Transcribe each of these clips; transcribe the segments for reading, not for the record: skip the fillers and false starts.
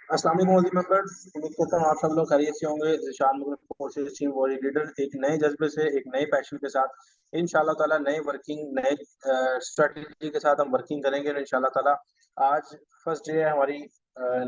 अस्सलाम वालेकुम मेंबर्स, उम्मीद करता हूँ आप सब लोग खैरियत से होंगे। Zeeshan Mughal forces team warrior leader एक नए जज्बे से, एक नए पैशन के साथ इंशाल्लाह ताला नए वर्किंग नए स्ट्रेटजी के साथ हम वर्किंग करेंगे। और इंशाल्लाह ताला आज फर्स्ट डे है हमारी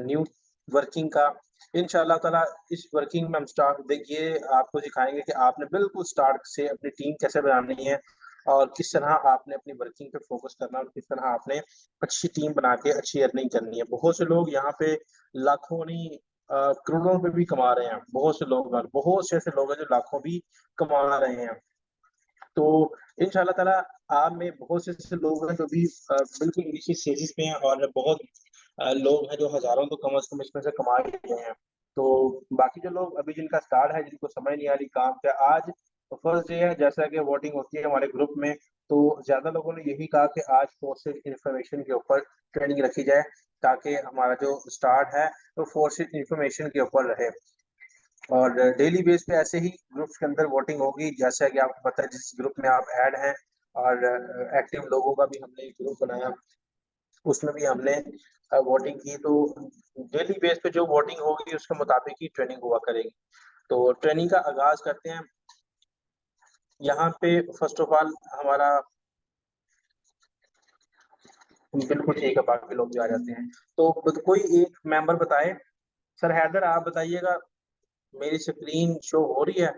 न्यू वर्किंग का। इंशाल्लाह ताला इस वर्किंग में हम स्टार्ट देखिए आपको सिखाएंगे कि आपने बिल्कुल स्टार्ट से अपनी टीम कैसे बनानी है और किस तरह आपने अपनी वर्किंग पे फोकस करना है और किस तरह आपने अच्छी टीम बना के अच्छी अर्निंग करनी है। बहुत से लोग यहाँ पे लाखों नहीं करोड़ों पे भी कमा रहे हैं। बहुत से लोग, बहुत से ऐसे लोग हैं जो लाखों भी कमा रहे हैं। तो इंशाल्लाह ताला आप में बहुत से ऐसे लोग हैं जो भी बिल्कुल नीचे स्टेजेस पे हैं और बहुत लोग हैं जो हजारों तो कम से कम इसमें से कमा ही रहे हैं। तो बाकी जो लोग अभी जिनका स्टार्ट है, जिनको समझ नहीं आ रही काम क्या, आज फर्स्ट डे है, जैसा कि वोटिंग होती है हमारे ग्रुप में, तो ज्यादा लोगों ने यही कहा कि आज फोर्सेज इंफॉर्मेशन के ऊपर ट्रेनिंग रखी जाए ताकि हमारा जो स्टार्ट है वो फोर्सेज इंफॉर्मेशन के ऊपर रहे। और डेली बेस पे ऐसे ही ग्रुप्स के अंदर वोटिंग होगी, जैसा कि आपको पता है जिस ग्रुप में आप ऐड हैं। और एक्टिव लोगों का भी हमने एक ग्रुप बनाया, उसमें भी हमने वोटिंग की। तो डेली बेस पे जो वोटिंग होगी उसके मुताबिक ही ट्रेनिंग हुआ करेगी। तो ट्रेनिंग का आगाज करते हैं। यहाँ पे फर्स्ट ऑफ ऑल हमारा बिल्कुल ठीक है, बाकी लोग भी आ जाते हैं। तो कोई एक मेंबर बताए। सर हैदर आप बताइएगा, मेरी स्क्रीन शो हो रही है,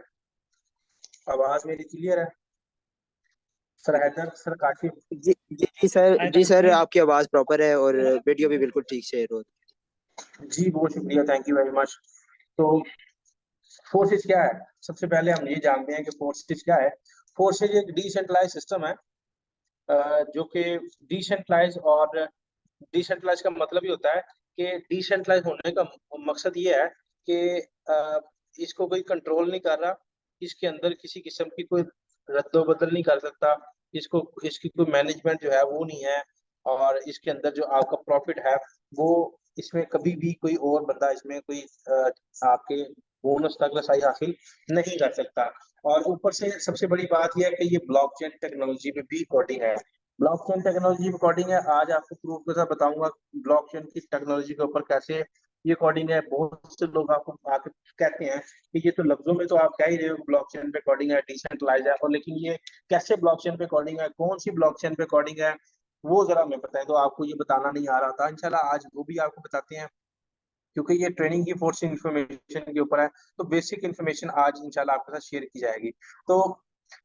आवाज मेरी क्लियर है? Sir Haider, sir Kashif. जी जी जी सर, जी सर, आपकी आवाज़ प्रॉपर है और वीडियो भी बिल्कुल ठीक से हो। जी बहुत शुक्रिया, थैंक यू वेरी मच। तो फोर्सेस क्या है, सबसे पहले हम ये जानते हैं कि फोर्सेस क्या है। फोर्सेस एक डिसेंट्रलाइज सिस्टम है, जो कि डिसेंट्रलाइज, और डिसेंट्रलाइज का मतलब ये होता है कि डिसेंट्रलाइज होने का मकसद ये है कि इसको कोई कंट्रोल नहीं कर रहा, इसके अंदर किसी किस्म की कोई रद्दो बदल नहीं कर सकता, इसको इसकी कोई मैनेजमेंट जो है वो नहीं है। और इसके अंदर जो आपका प्रॉफिट है वो, इसमें कभी भी कोई और बंदा इसमें कोई आपके बोनस तक रसाई हासिल नहीं कर सकता। और ऊपर से सबसे बड़ी बात यह है कि ये ब्लॉकचेन टेक्नोलॉजी पे भी कोडिंग है। ब्लॉकचेन टेक्नोलॉजी पे कोडिंग है, आज आपको प्रूफ के साथ बताऊंगा ब्लॉकचेन की टेक्नोलॉजी के ऊपर कैसे ये कोडिंग है। बहुत से लोग आपको आके कहते हैं कि ये तो लफ्जों में तो आप कह ही रहे हो ब्लॉकचेन पे कोडिंग है, डिसेंट्रलाइज है, और लेकिन ये कैसे ब्लॉकचेन पे कोडिंग है, कौन सी ब्लॉकचेन पे कोडिंग है, वो जरा हमें पता है। तो आपको ये बताना नहीं आ रहा था, इंशाल्लाह आज वो भी आपको बताते हैं, क्योंकि ये ट्रेनिंग की फोर्स इंफॉर्मेशन के ऊपर है। तो बेसिक इंफॉर्मेशन आज इंशाल्लाह आपके साथ शेयर की जाएगी। तो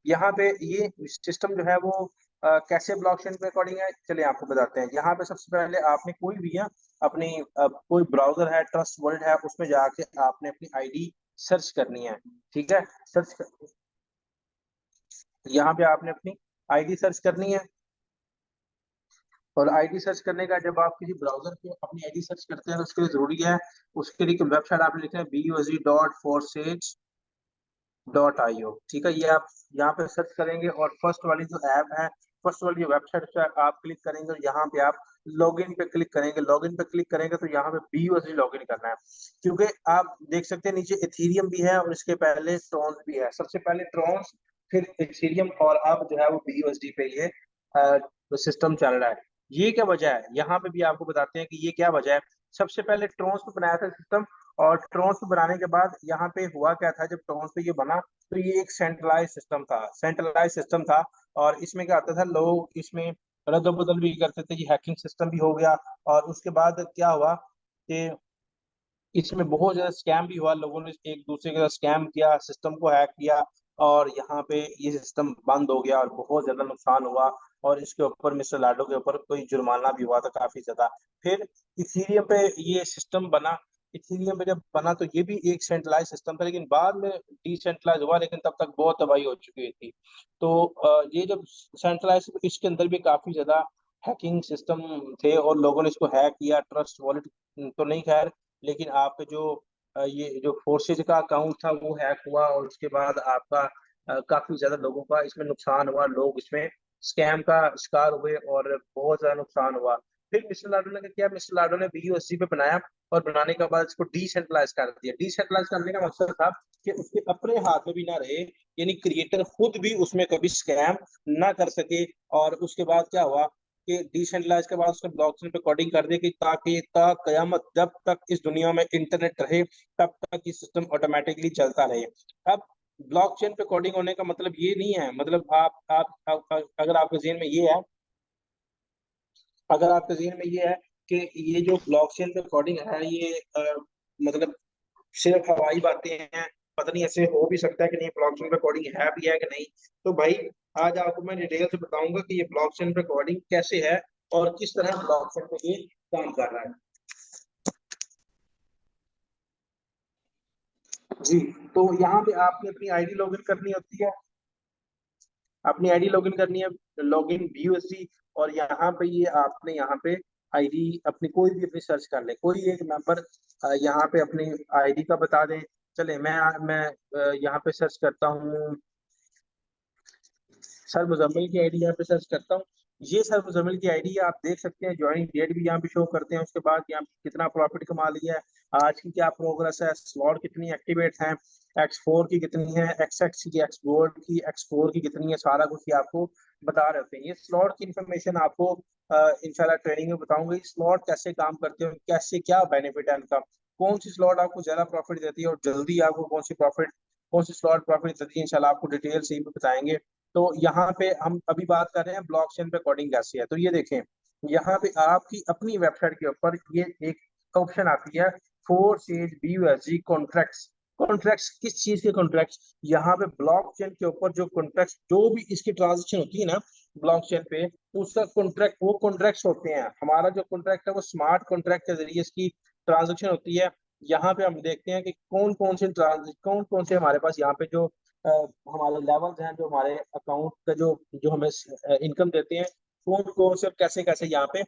यहाँ पे ये सिस्टम जो है वो कैसे ब्लॉकचेन पे अकॉर्डिंग है, चलिए आपको बताते हैं। यहाँ पे सबसे पहले आपने कोई भी है अपनी कोई ब्राउजर है, ट्रस्ट वर्ल्ड है, उसमें जाके आपने अपनी आईडी सर्च करनी है। ठीक है, यहाँ पे आपने अपनी आईडी सर्च करनी है। और आईडी सर्च करने का, जब आप किसी ब्राउजर पे अपनी आईडी सर्च करते हैं तो उसके लिए जरूरी है, उसके लिए वेबसाइट आपने लिखना है busd.forces.io। ठीक है, ये आप यहाँ पे सर्च करेंगे और फर्स्ट वाली जो ऐप है, फर्स्ट वाली जो वेबसाइट पे आप क्लिक करेंगे और यहाँ पे आप लॉगिन पे क्लिक करेंगे। लॉगिन पे क्लिक करेंगे तो यहाँ पे BUSD लॉगिन करना है, क्योंकि आप देख सकते हैं नीचे इथीरियम भी है और इसके पहले ट्रॉन्स भी है। सबसे पहले ट्रॉन्स, फिर इथीरियम, और अब जो है वो BUSD पे ये सिस्टम चल रहा है। ये क्या वजह है, यहाँ पे भी आपको बताते हैं कि ये क्या वजह है। सबसे पहले ट्रॉन्स पे बनाया था सिस्टम, और ट्रॉन्स पे बनाने के बाद यहाँ पे हुआ क्या था, जब ट्रॉन्स पे ये बना तो ये एक सेंट्रलाइज सिस्टम था, सेंट्रलाइज सिस्टम था। और इसमें क्या आता था, लोग इसमें रद्द बदल भी करते थे, ये हैकिंग सिस्टम भी हो गया। और उसके बाद क्या हुआ कि इसमें बहुत ज्यादा स्कैम भी हुआ, लोगों ने एक दूसरे के साथ स्कैम किया, सिस्टम को हैक किया, और यहाँ पे ये सिस्टम बंद हो गया और बहुत ज्यादा नुकसान हुआ। और इसके ऊपर मिस्टर लाडो के ऊपर कोई जुर्माना भी हुआ था काफी ज्यादा। फिर इथीरियम पे ये सिस्टम बना। इथीरियम पे जब बना तो ये भी एक सेंट्रलाइज सिस्टम था, लेकिन बाद में डिसेंट्रलाइज हुआ, लेकिन तब तक बहुत तबाही हो चुकी हुई थी। तो ये जब सेंट्रलाइज, इसके अंदर भी काफी ज्यादा हैकिंग सिस्टम थे और लोगों ने इसको हैक किया। ट्रस्ट वॉलेट तो नहीं, खैर, लेकिन आपके जो ये जो फोर्सेज का अकाउंट था वो हैक हुआ, और उसके बाद आपका काफी ज्यादा लोगों का इसमें नुकसान हुआ, लोग इसमें स्कैम का शिकार हुए और बहुत ज्यादा नुकसान हुआ। फिर मिस्टर लाडो ने क्या किया, मिस्टर लाडो ने BUSD पे बनाया, और बनाने के बाद इसको डिसेंट्रलाइज कर दिया। डिसेंट्रलाइज करने का मकसद था कि उसके अपने हाथ में भी ना रहे, यानी क्रिएटर खुद भी उसमें कभी स्कैम ना कर सके। और उसके बाद क्या हुआ कि डिसेंट्रलाइज के बाद उसने ब्लॉकचेन पे कोडिंग कर दी कि ताकि ता कयामत, जब तक इस दुनिया में इंटरनेट रहे तब तक ये सिस्टम ऑटोमेटिकली चलता रहे। अब ब्लॉकचेन पे कोडिंग होने का मतलब ये नहीं है, मतलब अगर आपके जेहन में ये है, अगर आपके जेहन में ये है कि ये जो ब्लॉकचेन पे कोडिंग है ये मतलब सिर्फ हवाई बातें हैं, पता नहीं ऐसे हो भी सकता है कि नहीं, ब्लॉकचेन पे कोडिंग है भी है कि नहीं, तो भाई आज आपको मैं डिटेल से बताऊंगा कि ये ब्लॉकचेन पे कोडिंग कैसे है और किस तरह ब्लॉकचेन पे ये काम कर रहा है। जी, तो यहाँ पे आपने अपनी आईडी लॉगिन करनी होती है, अपनी आईडी लॉगिन करनी है, लॉगिन BUSD, और यहाँ पे ये आपने यहाँ पे आईडी अपनी कोई भी अपनी सर्च कर ले, कोई एक मेंबर यहाँ पे अपनी आईडी का बता दे। चले मैं यहाँ पे सर्च करता हूँ, सर मुजम्मिल की आईडी यहाँ पे सर्च करता हूँ। ये सर मुजम्मिल की आईडी है, आप देख सकते हैं ज्वाइनिंग डेट भी यहाँ पे शो करते हैं, उसके बाद यहाँ पे कितना प्रॉफिट कमा लिया है, आज की क्या प्रोग्रेस है, स्लॉट कितनी एक्टिवेट है, X4 की कितनी है, XX की, X गोल्ड की, X4 की कितनी है, सारा कुछ ये आपको बता रहे होते हैं। ये स्लॉट की इन्फॉर्मेशन आपको इंशाल्लाह ट्रेनिंग में बताऊंगा, ये स्लॉट कैसे काम करते हैं, कैसे क्या बेनिफिट है इनका, कौन सी स्लॉट आपको ज्यादा प्रॉफिट देती है और जल्दी आपको कौन सी स्लॉट प्रॉफिट देती है, इंशाल्लाह आपको डिटेल से ही बताएंगे। तो यहाँ पे हम अभी बात कर रहे हैं ब्लॉकचेन पे कोडिंग कैसी है, तो ये देखें यहाँ पे आपकी अपनी वेबसाइट के ऊपर ये एक ऑप्शन आती है, फोरसेज BUSD कॉन्ट्रैक्ट्स। कॉन्ट्रैक्ट्स किस चीज के कॉन्ट्रैक्ट्स, यहाँ पे ब्लॉकचेन के ऊपर जो कॉन्ट्रैक्ट्स, जो भी इसकी ट्रांजेक्शन होती है ना ब्लॉकचेन पे, उसका कॉन्ट्रैक्ट, वो कॉन्ट्रैक्ट्स होते हैं। हमारा जो कॉन्ट्रैक्ट है वो स्मार्ट कॉन्ट्रैक्ट के जरिए इसकी ट्रांजेक्शन होती है। यहाँ पे हम देखते हैं कि कौन कौन से हमारे पास यहाँ पे जो अ, हमारे लेवल्स हैं, जो हमारे अकाउंट का जो जो हमें इनकम देते हैं, कौन कौन से कैसे कैसे यहाँ पे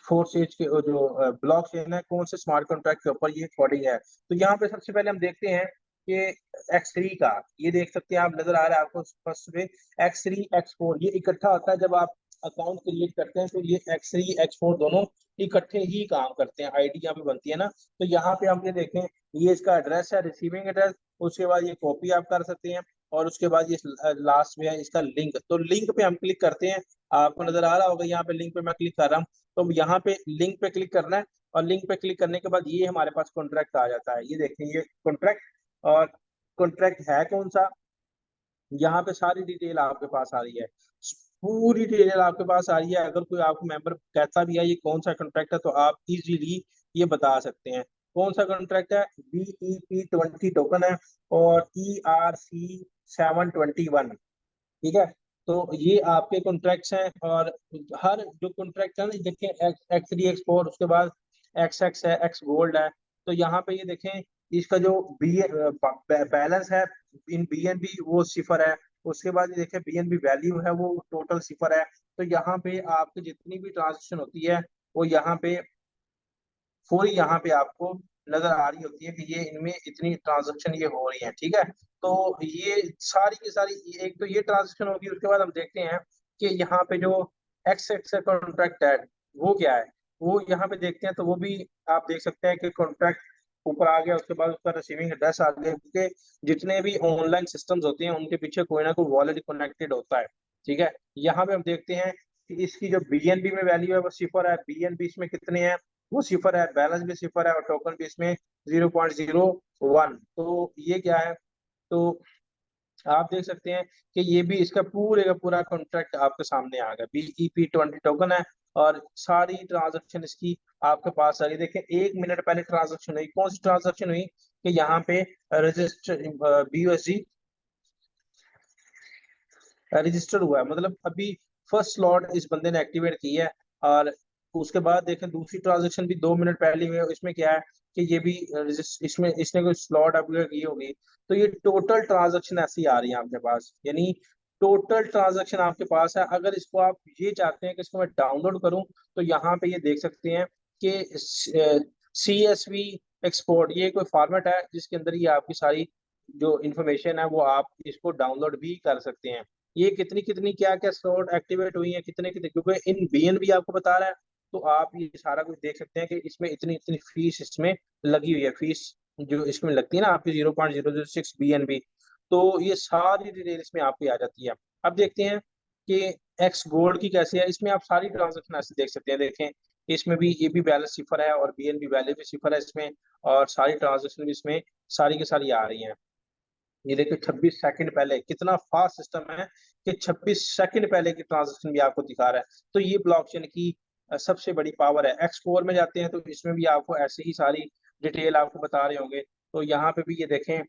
फोरसेज के जो ब्लॉक चेन है, कौन से स्मार्ट कॉन्ट्रैक्ट के ऊपर ये कोडिंग है। तो यहाँ पे सबसे पहले हम देखते हैं कि X3 का, ये देख सकते हैं आप, नजर आ रहा है आपको फर्स्ट पे X3 X4 ये इकट्ठा होता है। जब आप अकाउंट क्रिएट करते हैं तो ये X3 X4 दोनों इकट्ठे ही काम करते हैं, आईडी यहाँ पे बनती है ना। तो यहाँ पे हम ये देखें, ये इसका एड्रेस है, रिसीविंग एड्रेस, उसके बाद ये कॉपी आप कर सकते हैं, और उसके बाद ये लास्ट में है इसका लिंक। तो लिंक पे हम क्लिक करते हैं, आपको नजर आ रहा होगा यहाँ पे लिंक पे मैं क्लिक कर रहा हूँ, तो यहाँ पे लिंक पे क्लिक करना है, और लिंक पे क्लिक करने के बाद ये हमारे पास कॉन्ट्रैक्ट आ जाता है। ये देखें ये कॉन्ट्रैक्ट, और कॉन्ट्रैक्ट है कौन सा, यहाँ पे सारी डिटेल आपके पास आ रही है, पूरी डिटेल आपके पास आ रही है। अगर कोई आपको मेंबर कहता भी है ये कौन सा कॉन्ट्रैक्ट है, तो आप इजीली ये बता सकते हैं कौन सा कॉन्ट्रैक्ट है। BEP20 टोकन है, और ERC721, ठीक है। तो ये आपके कॉन्ट्रैक्ट्स हैं, और हर जो कॉन्ट्रैक्ट है ना, देखें X3 X4, उसके बाद XX है, X गोल्ड है। तो यहाँ पे ये देखें इसका जो बी बैलेंस है इन BNB वो सिफर है, उसके बाद ये देखें BNB वैल्यू है वो टोटल सिफर है। तो यहाँ पे आपकी जितनी भी ट्रांजेक्शन होती है वो यहाँ पे पूरी यहाँ पे आपको नजर आ रही होती है कि ये इनमें इतनी ट्रांजेक्शन ये हो रही है, ठीक है। तो ये सारी की सारी, एक तो ये ट्रांजेक्शन होगी, उसके बाद हम देखते हैं कि यहाँ पे जो एक्स एक्स कॉन्ट्रैक्ट है वो क्या है, वो यहाँ पे देखते हैं। तो वो भी आप देख सकते हैं कि कॉन्ट्रैक्ट ऊपर आ गया, उसके बाद उसका रिसीविंग एड्रेस आ गया, क्योंकि जितने भी ऑनलाइन सिस्टम्स होते हैं उनके पीछे कोई ना कोई वॉलेट कनेक्टेड होता है, ठीक है। यहाँ पे हम देखते हैं कि इसकी जो BNB में वैल्यू है वो सिफर है, BNB इसमें कितने हैं, वो सिफर है, बैलेंस भी सिफर है, और टोकन भी इसमें 0.01। तो ये क्या है, तो आप देख सकते हैं कि ये भी इसका पूरे का पूरा कॉन्ट्रैक्ट आपके सामने आ गया। BEP20 टोकन है, और सारी ट्रांजेक्शन इसकी आपके पास आ रही है। देखें 1 मिनट पहले ट्रांजेक्शन हुई, कौन सी ट्रांजेक्शन हुई कि यहाँ पे रजिस्टर BUSD रजिस्टर हुआ है, मतलब अभी फर्स्ट स्लॉट इस बंदे ने एक्टिवेट की है। और उसके बाद देखें दूसरी ट्रांजेक्शन भी 2 मिनट पहले हुई है, इसमें क्या है कि ये भी इसमें इसने कोई स्लॉट अपग्रेड की होगी। तो ये टोटल ट्रांजेक्शन ऐसी आ रही है आपके पास, यानी टोटल ट्रांजेक्शन आपके पास है। अगर इसको आप ये चाहते हैं कि इसको मैं डाउनलोड करूं, तो यहाँ पे ये देख सकते हैं कि CSV एक्सपोर्ट, ये कोई फॉर्मेट है जिसके अंदर ये आपकी सारी जो इंफॉर्मेशन है वो आप इसको डाउनलोड भी कर सकते हैं। ये कितनी कितनी क्या क्या स्लॉट एक्टिवेट हुई है, कितने कितने, क्योंकि इन BNB आपको बता रहा है, तो आप ये सारा कुछ देख सकते हैं कि इसमें इतनी इतनी फीस इसमें लगी हुई है, फीस जो इसमें लगती है ना आपकी 0.006 BNB। तो ये सारी डिटेल इसमें आपकी आ जाती है। अब देखते हैं कि एक्स गोल्ड की कैसे है, इसमें आप सारी ट्रांजेक्शन ऐसे देख सकते हैं। देखें इसमें भी ये भी बैलेंस सिफर है और बीएनबी वैल्यू भी सिफर है इसमें, और सारी ट्रांजेक्शन भी इसमें सारी की सारी आ रही हैं। ये देखिए 26 सेकंड पहले, कितना फास्ट सिस्टम है कि 26 सेकंड पहले की ट्रांजेक्शन भी आपको दिखा रहा है। तो ये ब्लॉकचेन की सबसे बड़ी पावर है। एक्स4 में जाते हैं तो इसमें भी आपको ऐसे ही सारी डिटेल आपको बता रहे होंगे। तो यहाँ पे भी ये देखें,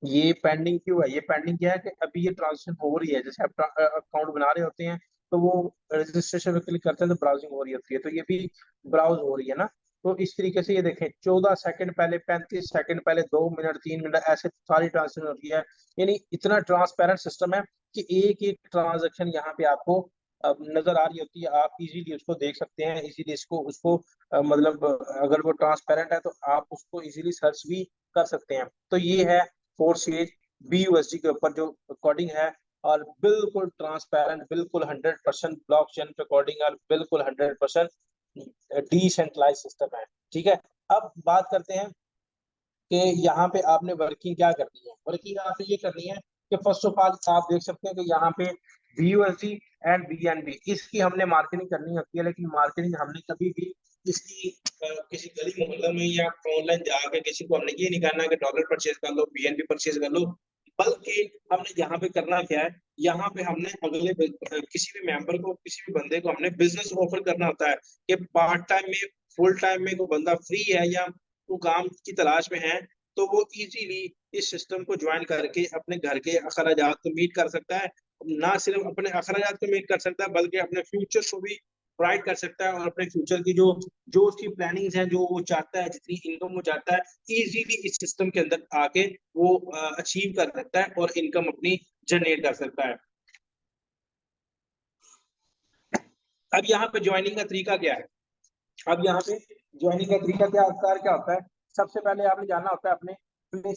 ये पेंडिंग क्यों है, ये पेंडिंग क्या है कि अभी ये ट्रांजेक्शन हो रही है। जैसे आप अकाउंट बना रहे होते हैं तो वो रजिस्ट्रेशन पे क्लिक करते हैं तो ब्राउजिंग हो रही होती है, तो ये भी ब्राउज हो रही है ना। तो इस तरीके से ये देखें 14 सेकंड पहले, 35 सेकंड पहले, 2 मिनट, 3 मिनट, ऐसे सारी ट्रांजेक्शन होती है। यानी इतना ट्रांसपेरेंट सिस्टम है कि एक एक ट्रांजेक्शन यहाँ पे आपको नजर आ रही होती है। आप इजीली उसको देख सकते हैं, इजीली इसको उसको मतलब अगर वो ट्रांसपेरेंट है तो आप उसको इजीली सर्च भी कर सकते हैं। तो ये है फोर्सेज BUSD के ऊपर जो कोडिंग है, और बिल्कुल ट्रांसपेरेंट, बिल्कुल 100% ब्लॉकचेन पे कोडिंग, और बिल्कुल 100% डिसेंट्रलाइज सिस्टम है। ठीक है, अब बात करते हैं कि यहाँ पे आपने वर्किंग क्या करनी है। वर्किंग आपने ये करनी है कि फर्स्ट ऑफ ऑल आप देख सकते हैं कि यहाँ पे BUSD एंड BNB इसकी हमने मार्केटिंग करनी होती है, लेकिन मार्केटिंग हमने कभी भी इसकी किसी गली मोहल्ले में या ऑनलाइन जाकर किसी को हमने ये नहीं करना कि डॉलर परचेज कर लो, BNB परचेज कर लो। बल्कि हमने यहाँ पे करना क्या है, यहाँ पे हमने अगले किसी भी मेंबर को, किसी भी बंदे को हमने बिजनेस ऑफर करना होता है कि पार्ट टाइम में, फुल टाइम में कोई बंदा फ्री है या वो काम की तलाश में है, तो वो इजीली इस सिस्टम को ज्वाइन करके अपने घर के अखराजात को मीट कर सकता है। ना सिर्फ अपने अखराजात को मीट कर सकता है बल्कि अपने फ्यूचर को भी ब्राइट कर सकता है, और अपने फ्यूचर की जो जो उसकी प्लानिंग्स हैं, जो वो चाहता है, जितनी इनकम वो चाहता है, इजीली इस सिस्टम के अंदर आके वो अचीव कर सकता है और इनकम अपनी जनरेट कर सकता है। अब यहाँ पे ज्वाइनिंग का तरीका क्या है, अब यहाँ पे ज्वाइनिंग का तरीका क्या होता है। सबसे पहले आपने जाना होता है अपने प्ले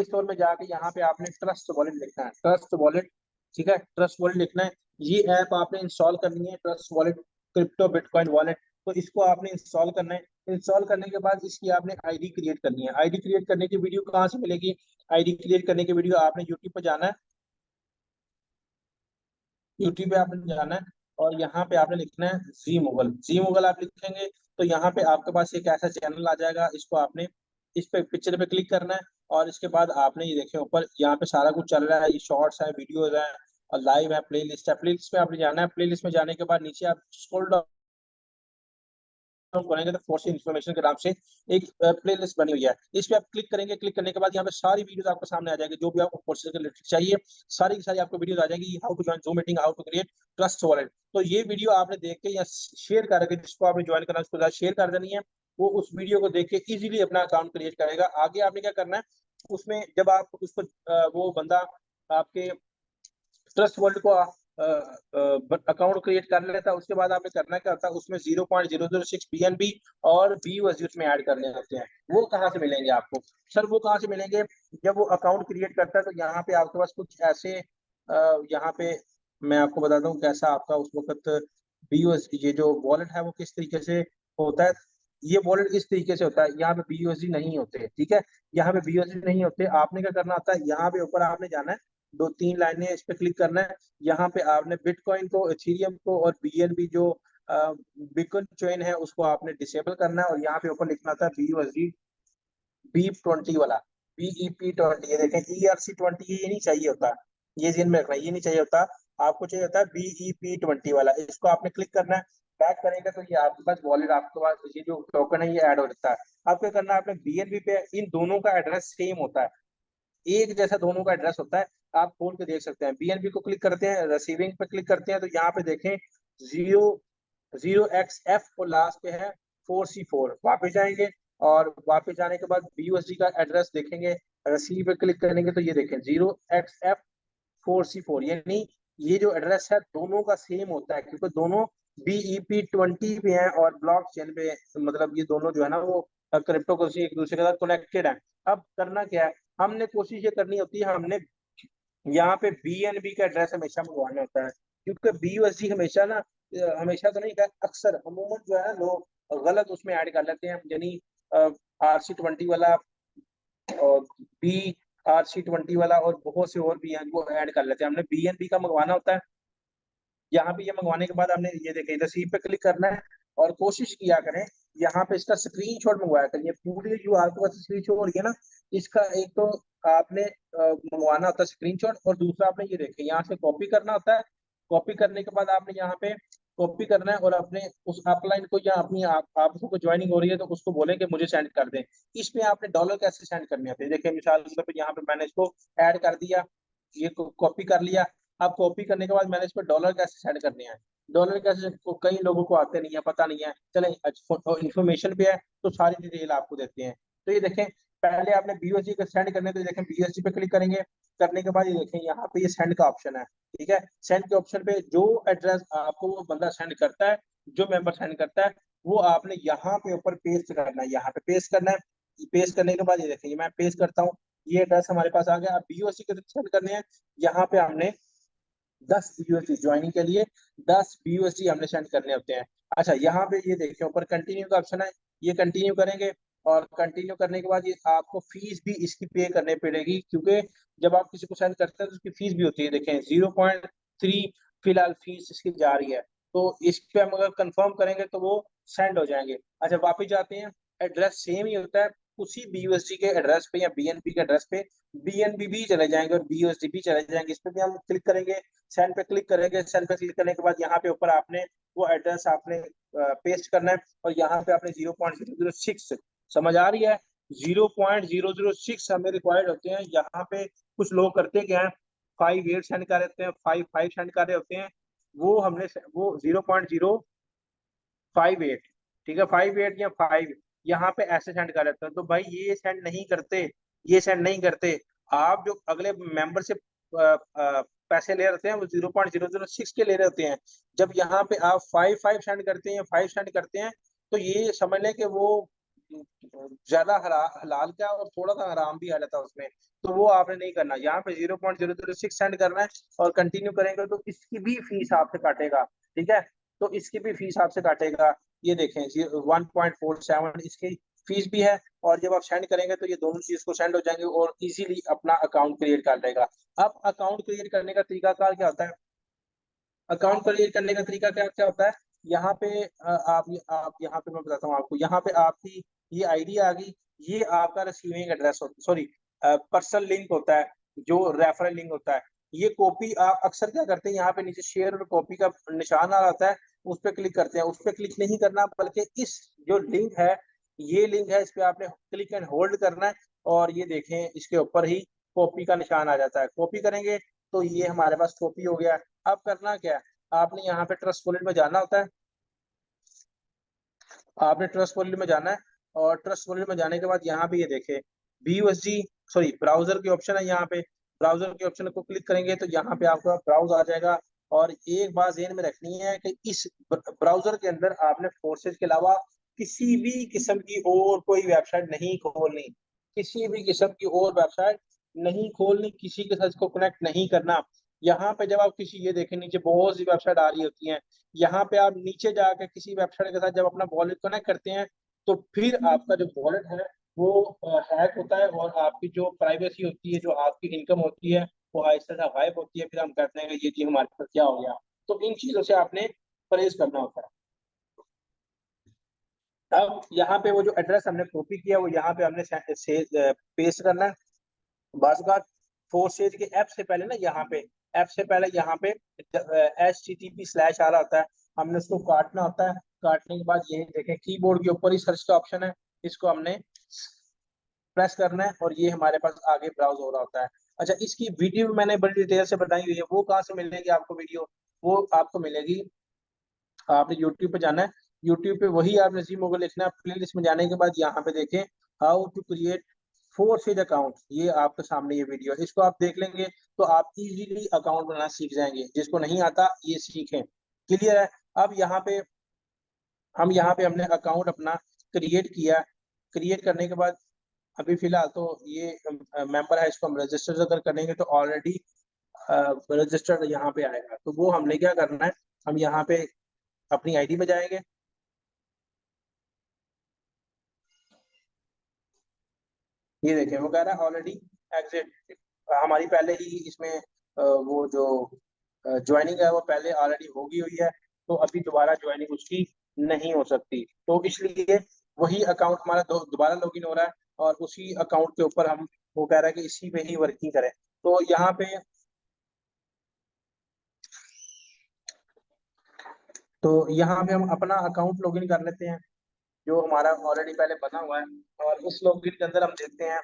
स्टोर में जाके यहाँ पे आपने ट्रस्ट वॉलेट लिखना है, ट्रस्ट वॉलेट। ठीक है, ट्रस्ट वॉलेट लिखना है। ये ऐप आपने इंस्टॉल करनी है, trust wallet crypto bitcoin wallet. तो इसको आपने इंस्टॉल करना है। इंस्टॉल करने के बाद इसकी आपने आईडी क्रिएट करनी है। आईडी क्रिएट करने की वीडियो कहाँ से मिलेगी, आईडी क्रिएट करने की वीडियो आपने यूट्यूब पर जाना है, यूट्यूब पे आपने जाना है और यहाँ पे आपने लिखना है जी मुगल आप लिखेंगे तो यहाँ पे आपके पास एक ऐसा चैनल आ जाएगा। इसको आपने इस पे पिक्चर पे क्लिक करना है, और इसके बाद आपने ये देखें ऊपर यहाँ पे सारा कुछ चल रहा है, ये शॉर्ट्स है, वीडियोज है और लाइव है, प्लेलिस्ट है। प्लेलिस्ट पे आपने जाना है। प्लेलिस्ट में जाने के बाद नीचे आप स्क्रॉल डाउन करेंगे तो फोर्स इन्फॉर्मेशन के नाम से एक प्लेलिस्ट बनी हुई है। इस पे आप क्लिक करेंगे। क्लिक करने के बाद यहाँ पे सारी वीडियोस आपको सामने आ जाएगी, जो भी आपको कोर्सेज के रिलेटेड चाहिए सारी की सारी आपको वीडियोस आ जाएंगी। How to join Zoom meeting, how to create Trust Wallet. तो ये वीडियो आपने देख के या शेयर करके, जिसको आपने ज्वाइन करना है उसको शेयर कर देनी है। वो उस वीडियो को देख के इजीली अपना अकाउंट क्रिएट करेगा। आगे आपने क्या करना है, उसमें जब आप उसको वो बंदा आपके ट्रस्ट वर्ल्ड को अकाउंट क्रिएट कर लेता है, उसके बाद आपने करना क्या होता है, उसमें 0.006 BNB और BUSD उसमें ऐड करने होते हैं। वो कहाँ से मिलेंगे आपको, सर वो कहाँ से मिलेंगे, जब वो अकाउंट क्रिएट करता है तो यहाँ पे आपके पास कुछ ऐसे यहाँ पे मैं आपको बताता हूँ कैसा आपका उस वक्त BUSD ये जो वॉलेट है वो किस तरीके से होता है। ये वॉलेट इस तरीके से होता है, यहाँ पे BUSD नहीं होते। ठीक है, यहाँ पे BUSD नहीं होते। आपने क्या करना होता है, यहाँ पे ऊपर आपने जाना है, 2-3 लाइनें इस पे क्लिक करना है। यहाँ पे आपने बिटकॉइन को, इथेरियम को और BNB जो बिटकॉइन चेन है उसको आपने डिसेबल करना है, और यहाँ पे ऊपर लिखना था BUSD BEP20 वाला, BEP20। ये देखें ERC20 ये नहीं चाहिए होता, ये ध्यान में रखना, ये नहीं चाहिए होता। आपको चाहिए होता है BEP20 वाला। इसको आपने क्लिक करना है। बैक करेंगे तो ये आपके पास वॉलेट, आपके पास ये जो टोकन है ये ऐड हो जाता है। अब क्या करना है, आपने BNB पे इन दोनों का एड्रेस सेम होता है, एक जैसा दोनों का एड्रेस होता है। आप खोल के देख सकते हैं। BNB को क्लिक करते हैं, रिसीविंग पे क्लिक करते हैं तो यहाँ पे देखें 0XF और लास्ट पे है 4C4। वापस जाएंगे और वापस जाने के बाद BUSD का एड्रेस देखेंगे, रिसीव पे क्लिक करेंगे तो ये देखें 0XF4C4। यानी ये जो एड्रेस है दोनों का सेम होता है, क्योंकि दोनों BEP20 पे हैं और ब्लॉक चेन पे, मतलब ये दोनों जो है ना वो क्रिप्टो करेंसी एक दूसरे के साथ कनेक्टेड है। अब करना क्या है, हमने कोशिश ये करनी होती है, हमने यहाँ पे BNB का एड्रेस हमेशा मंगवाना होता है, क्योंकि BUSD हमेशा ना हमेशा तो नहीं, अक्सर अमूमन जो है लोग गलत उसमें ऐड कर लेते हैं। यानी RC20 वाला और BRC20 वाला और बहुत से और भी हैं वो ऐड कर लेते हैं। हमने BNB का मंगवाना होता है। यहाँ पे ये मंगवाने के बाद हमने ये देखे रिसीव पे क्लिक करना है और कोशिश किया करें यहाँ पे इसका स्क्रीनशॉट मंगवाया करिए। पूरी जो आपके पास स्क्रीनशॉट हो रही है ना, इसका एक तो आपने मंगवाना होता है स्क्रीनशॉट, और दूसरा आपने ये देखे यहाँ से कॉपी करना होता है। कॉपी करने के बाद आपने यहाँ पे कॉपी करना है और अपने उस अपलाइन को या अपनी आप को ज्वाइनिंग हो रही है तो उसको बोलें कि मुझे सेंड कर दें। इसमें आपने डॉलर कैसे सेंड करने होते हैं, देखिए मिसाल के तौर पे यहाँ पे मैंने इसको ऐड कर दिया, ये कॉपी कर लिया। अब कॉपी करने के बाद मैंने इस पर डॉलर कैसे सेंड करने हैं, डॉलर कैसे कई लोगों को आते नहीं है, पता नहीं है। चले इन्फॉर्मेशन पे है तो सारी डिटेल आपको देते हैं। तो ये देखें, पहले आपने बीओसी को सेंड करने, तो ये देखें बीओसी पे क्लिक करेंगे। करने के बाद ये देखें यहाँ पे ये सेंड का ऑप्शन है। ठीक है, सेंड के ऑप्शन पे जो एड्रेस आपको वो बंदा सेंड करता है, जो मेंबर सेंड करता है, वो आपने यहाँ पे ऊपर पेस्ट करना है, यहाँ पे पेस्ट करना है। पेस्ट करने के बाद ये देखें मैं पेस्ट करता हूँ, ये एड्रेस हमारे पास आ गया। अब बीओसी के सेंड करने हैं, यहाँ पे हमने 10 BUSD ज्वाइनिंग के लिए 10 BUSD हमने सेंड करने होते हैं। अच्छा, यहाँ पे ये देखिए ऊपर कंटिन्यू का ऑप्शन है, ये कंटिन्यू करेंगे। और कंटिन्यू करने के बाद ये आपको फीस भी इसकी पे करनी पड़ेगी, क्योंकि जब आप किसी को सेंड करते हैं तो उसकी फीस भी होती है। देखें 0.3 फिलहाल फीस इसकी जा रही है, तो इस पे हम अगर कंफर्म करेंगे तो वो सेंड हो जाएंगे। अच्छा, वापिस जाते हैं, एड्रेस सेम ही होता है, उसी BUSD के एड्रेस पे या BNB के एड्रेस पे BNB भी चले जाएंगे और BUSD भी चले जाएंगे। इस पे भी हम क्लिक करेंगे, सेंड पे क्लिक करेंगे। सेंड पे क्लिक करने के बाद यहाँ पे ऊपर आपने वो एड्रेस आपने पेस्ट करना है, और यहाँ पे आपने 0.006, समझ आ रही है, 0.006 हमें रिक्वायर्ड होते हैं। यहाँ पे कुछ लोग करते क्या है, 5 8 सेंड कर देते हैं, 5 5 सेंड कर रहे होते हैं। वो हमने वो 0.058, ठीक है, 58 या 5 यहाँ पे ऐसे सेंड कर देते हैं। तो भाई ये सेंड नहीं करते, ये सेंड नहीं करते। आप जो अगले मेंबर से पैसे ले रहे हैं वो 0.006 के ले रहे होते हैं। जब यहाँ पे आप 5 5 सेंड करते हैं, 5 सेंड करते हैं, तो ये समझ लें कि वो ज्यादा हलाल का और थोड़ा सा हराम भी आ जाता है उसमें। तो वो आपने नहीं करना, यहाँ पे 0.006 सेंड करना है और कंटिन्यू करेंगे तो इसकी भी फीस आपसे काटेगा। ठीक है, तो इसकी भी फीस आपसे काटेगा। ये देखें 1.47 इसकी फीस भी है। और जब आप सेंड करेंगे तो ये दोनों चीज को सेंड हो जाएंगे और इजीली अपना अकाउंट क्रिएट कर लेगा। अब अकाउंट क्रिएट करने का तरीका कार क्या होता है, अकाउंट क्रिएट करने का तरीका क्या क्या होता है, यहाँ पे आप यहाँ पे मैं बताता हूँ आपको। यहाँ पे आपकी ये आईडी आ गई, ये आपका रिसीविंग एड्रेस होता, सॉरी पर्सनल लिंक होता है, जो रेफरल लिंक होता है। ये कॉपी आप अक्सर क्या करते हैं, यहाँ पे नीचे शेयर और कॉपी का निशान आ रहा है, उस पर क्लिक करते हैं। उस पर क्लिक नहीं करना, बल्कि इस जो लिंक है, ये लिंक है, इस पे आपने क्लिक एंड होल्ड करना है। और ये देखें इसके ऊपर ही कॉपी का निशान आ जाता है, कॉपी करेंगे तो ये हमारे पास कॉपी हो गया। अब करना क्या है, आपने यहाँ पे ट्रस्ट वॉलेट में जाना होता है, आपने ट्रस्ट वॉलेट में जाना है। और ट्रस्ट वॉलेट में जाने के बाद यहाँ पे ये देखे BUSD, सॉरी ब्राउजर के ऑप्शन है, यहाँ पे ब्राउजर के ऑप्शन को क्लिक करेंगे तो यहाँ पे आपका ब्राउज आ जाएगा। और एक बात ध्यान में रखनी है कि इस ब्राउजर के अंदर आपने फोर्सेज के अलावा किसी भी किस्म की और कोई वेबसाइट नहीं खोलनी, किसी भी किस्म की और वेबसाइट नहीं खोलनी, किसी के साथ इसको कनेक्ट नहीं करना। यहाँ पे जब आप किसी, ये देखें नीचे बहुत सी वेबसाइट आ रही होती हैं, यहाँ पे आप नीचे जाकर किसी वेबसाइट के साथ जब अपना वॉलेट कनेक्ट करते हैं तो फिर आपका जो वॉलेट है वो हैक होता है, और आपकी जो प्राइवेसी होती है, जो आपकी इनकम होती है, वो आहिस्ता सा गायब होती है। फिर हम कहते हैं कि ये चीज हमारे साथ क्या हो गया। तो इन चीजों से आपने परहेज करना होता है। अब यहाँ पे वो जो एड्रेस हमने कॉपी किया वो यहाँ पे हमने पेस्ट करना है। बात बात फोर स्टेज के ऐप से पहले ना, यहाँ पे ऐप से पहले यहाँ पे HTTP/ आ रहा होता है, हमने उसको काटना होता है। काटने के बाद ये देखें कीबोर्ड के ऊपर ही सर्च का ऑप्शन है, इसको हमने प्रेस करना है और ये हमारे पास आगे ब्राउज हो रहा होता है। अच्छा, इसकी वीडियो मैंने बड़ी डिटेल से बताई हुई है, वो कहाँ से मिलेगी आपको वीडियो, वो आपको मिलेगी, आपने यूट्यूब पे जाना है। यूट्यूब पे वही आपने जी मोगल लिखना है, प्ले लिस्ट में जाने के बाद यहाँ पे देखें how to create 4 stage account, ये आपके सामने ये वीडियो है, इसको आप देख लेंगे तो आप इजीली अकाउंट बनाना सीख जाएंगे। जिसको नहीं आता ये सीखें, क्लियर है। अब यहाँ पे हमने अकाउंट अपना क्रिएट किया। क्रिएट करने के बाद अभी फिलहाल तो ये मेंबर है, इसको हम रजिस्टर अगर करेंगे तो ऑलरेडी रजिस्टर्ड यहाँ पे आएगा। तो वो हमने क्या करना है, हम यहाँ पे अपनी आईडी में जाएंगे। ये देखें वो कह रहा है ऑलरेडी एग्जिट, हमारी पहले ही इसमें वो जो ज्वाइनिंग है वो पहले ऑलरेडी होगी हुई है, तो अभी दोबारा ज्वाइनिंग उसकी नहीं हो सकती। तो इसलिए वही अकाउंट हमारा दोबारा लॉगिन हो रहा है, और उसी अकाउंट के ऊपर हम, वो कह रहा है कि इसी पे ही वर्किंग करें। तो यहाँ पे, हम अपना अकाउंट लॉगिन कर लेते हैं जो हमारा ऑलरेडी पहले बना हुआ है, और उस लॉगिन के अंदर हम देखते हैं।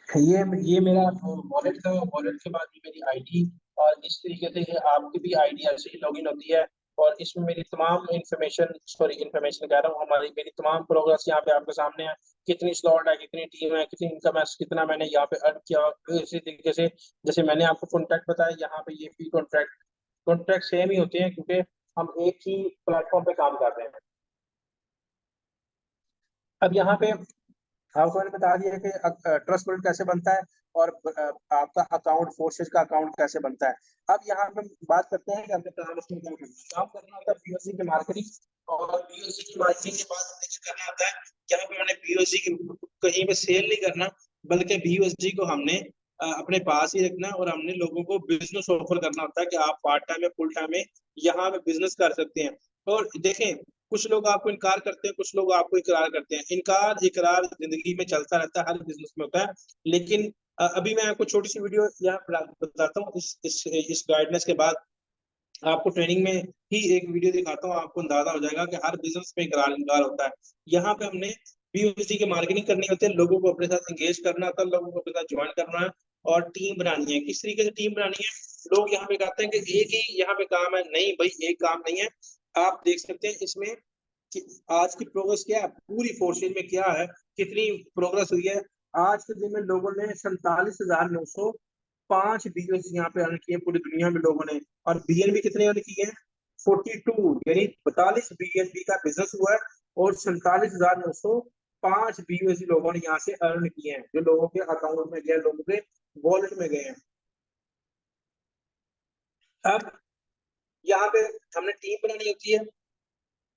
ये मेरा वॉलेट था, वॉलेट के बाद में मेरी आईडी, और इस तरीके से आपकी भी आईडी ऐसे ही लॉगिन होती है। और इसमें मेरी तमाम इंफॉर्मेशन, सॉरी इंफॉर्मेशन कह रहा हूँ, हमारी मेरी तमाम प्रोग्रेस यहाँ पे आपके सामने है। कितनी स्लॉट है, कितनी टीम है, कितनी इनकम है, कितना मैंने यहाँ पे अर्न किया। इसी तरीके से जैसे मैंने आपको कॉन्ट्रैक्ट बताया, यहाँ पे ये भी कॉन्ट्रैक्ट कॉन्ट्रैक्ट सेम ही होते हैं, क्योंकि हम एक ही प्लेटफॉर्म पे काम कर रहे हैं। अब यहाँ पे आपको मैंने बता दिया कि ट्रस्ट वॉलेट कैसे बनता है, और आपका अकाउंट, फोर्सेज का अकाउंट कैसे बनता है। अब यहाँ पे हम बात करते हैं कि हमने काम उसमें क्या करना है। काम करना होता है पीओसी की मार्केटिंग, और पीओसी की मार्केटिंग के बाद हमने क्या करना होता है, यहाँ पे हमने पीओसी की कहीं पे सेल नहीं करना, बल्कि पीओसी को हमने अपने पास ही रखना है, और हमने लोगों को बिजनेस ऑफर करना होता है कि आप पार्ट टाइम या फुल टाइम में यहाँ पे बिजनेस कर सकते हैं। और देखें, कुछ लोग आपको इनकार करते हैं, कुछ लोग आपको इकरार करते हैं। इनकार इकरार जिंदगी में चलता रहता है, हर बिजनेस में होता है। लेकिन अभी मैं आपको छोटी सी वीडियो यहाँ बताता हूँ, इस गाइडेंस के बाद आपको ट्रेनिंग में ही एक वीडियो दिखाता हूँ, आपको अंदाजा हो जाएगा कि हर बिजनेस में इकरार इनकार होता है। यहाँ पे हमने बीओसी की मार्केटिंग करनी होती है, लोगों को अपने साथ एंगेज करना होता है, लोगों को अपने साथ ज्वाइन करना है, और टीम बनानी है। किस तरीके से टीम बनानी है? लोग यहाँ पे कहते हैं कि एक ही यहाँ पे काम है, नहीं भाई, एक काम नहीं है। आप देख सकते हैं इसमें कि आज की प्रोग्रेस क्या है, पूरी फोर्सेज में क्या है, कितनी प्रोग्रेस हुई है। आज के दिन में लोगों ने 47,905 बीएस यहाँ पे अर्न किए पूरी दुनिया में लोगों ने। और बीएनबी कितने अर्न किए हैं? 42, यानी 42 बीएनबी का बिजनेस हुआ है, और 47,905 बीएसबी लोगों ने यहाँ से अर्न किए हैं, जो लोगों के अकाउंट में गए, लोगों के वॉलेट में गए हैं। अब यहाँ पे हमने टीम बनानी होती है।